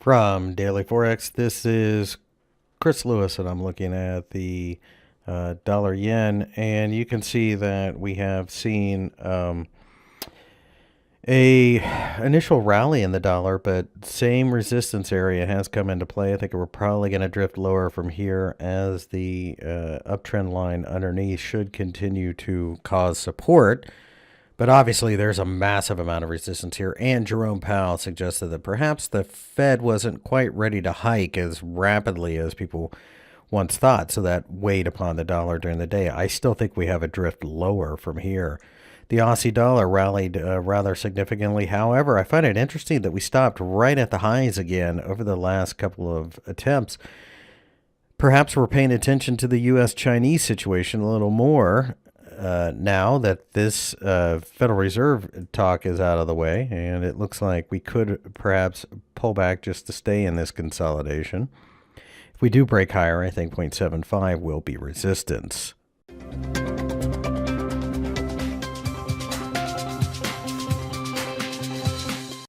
From Daily Forex, this is Chris Lewis, and I'm looking at the dollar yen, and you can see that we have seen a initial rally in the dollar, but same resistance area has come into play. I think we're probably going to drift lower from here as the uptrend line underneath should continue to cause support. But obviously, there's a massive amount of resistance here, and Jerome Powell suggested that perhaps the Fed wasn't quite ready to hike as rapidly as people once thought, so that weighed upon the dollar during the day. I still think we have a drift lower from here. The Aussie dollar rallied rather significantly. However, I find it interesting that we stopped right at the highs again over the last couple of attempts. Perhaps we're paying attention to the U.S.-Chinese situation a little more now that this Federal Reserve talk is out of the way, and it looks like we could perhaps pull back just to stay in this consolidation. If we do break higher, I think 0.75 will be resistance.